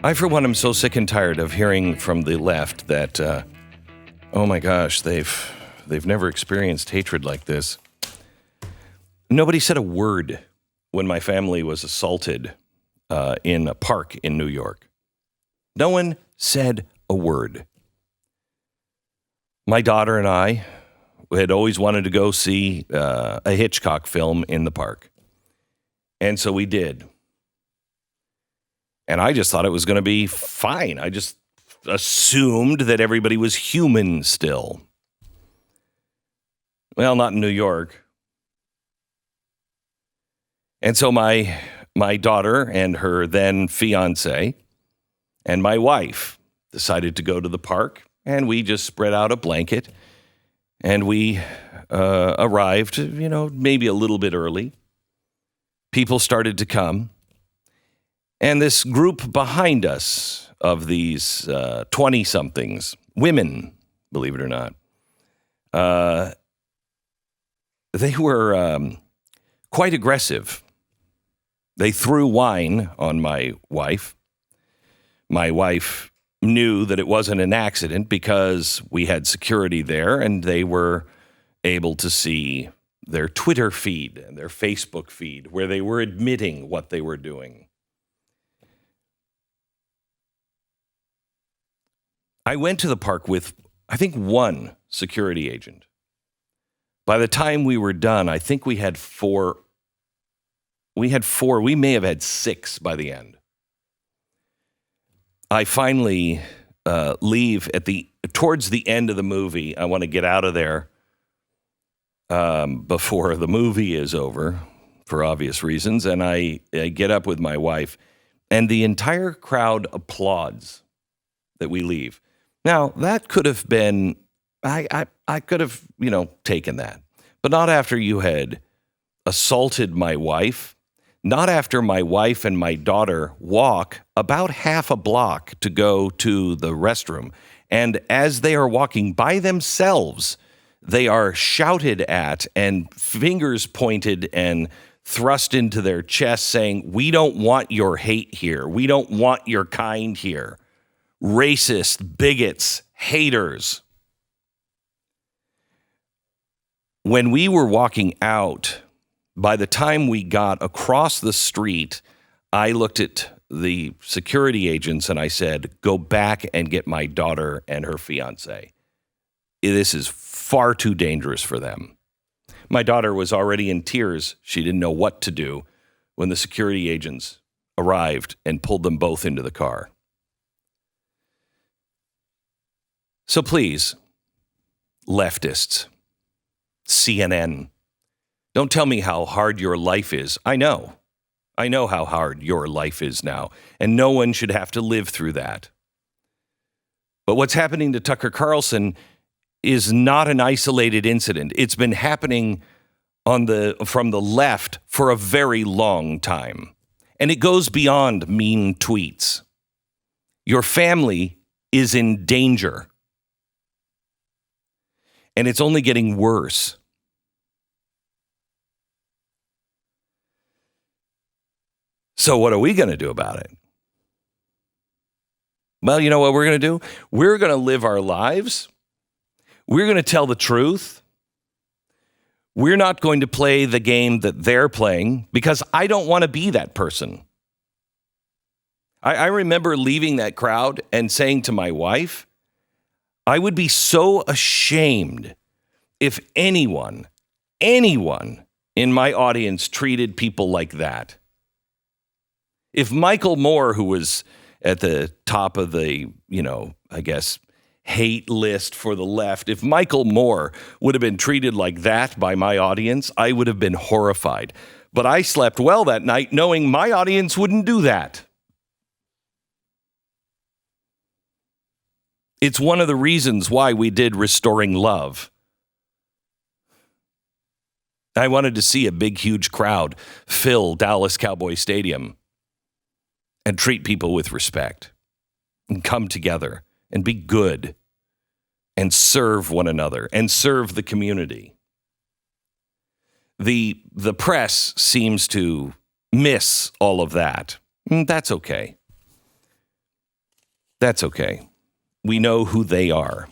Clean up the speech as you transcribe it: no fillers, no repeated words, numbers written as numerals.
I, for one, am so sick and tired of hearing from the left that, oh my gosh, they've never experienced hatred like this. Nobody said a word when my family was assaulted in a park in New York. No one said a word. My daughter and I had always wanted to go see a Hitchcock film in the park. And so we did. And I just thought it was going to be fine. I just assumed that everybody was human still. Well, not in New York. And so my daughter and her then fiance and my wife decided to go to the park, and we just spread out a blanket, and we arrived, maybe a little bit early. People started to come, and this group behind us of these 20-somethings, women, believe it or not, they were quite aggressive. They threw wine on my wife. My wife knew that it wasn't an accident because we had security there, and they were able to see their Twitter feed and their Facebook feed where they were admitting what they were doing. I went to the park with, I think, one security agent. By the time we were done, I think we had four. We may have had six by the end. I finally leave towards the end of the movie. I want to get out of there before the movie is over, for obvious reasons. And I get up with my wife, and the entire crowd applauds that we leave. Now, that could have been, I could have, taken that. But not after you had assaulted my wife. Not after my wife and my daughter walk about half a block to go to the restroom. And as they are walking by themselves, they are shouted at and fingers pointed and thrust into their chest saying, "We don't want your hate here. We don't want your kind here. Racist, bigots, haters." When we were walking out, by the time we got across the street, I looked at the security agents and I said, "Go back and get my daughter and her fiance. This is far too dangerous for them." My daughter was already in tears. She didn't know what to do when the security agents arrived and pulled them both into the car. So please, leftists, CNN, don't tell me how hard your life is. I know how hard your life is now, and no one should have to live through that. But what's happening to Tucker Carlson is not an isolated incident. It's been happening from the left for a very long time, and it goes beyond mean tweets. Your family is in danger, and it's only getting worse. So what are we going to do about it? Well, you know what we're going to do? We're going to live our lives. We're going to tell the truth. We're not going to play the game that they're playing because I don't want to be that person. I remember leaving that crowd and saying to my wife, I would be so ashamed if anyone in my audience treated people like that. If Michael Moore, who was at the top of the, hate list for the left, if Michael Moore would have been treated like that by my audience, I would have been horrified. But I slept well that night knowing my audience wouldn't do that. It's one of the reasons why we did Restoring Love. I wanted to see a big, huge crowd fill Dallas Cowboy Stadium and treat people with respect and come together and be good and serve one another and serve the community. The press seems to miss all of that. That's okay. That's okay. We know who they are.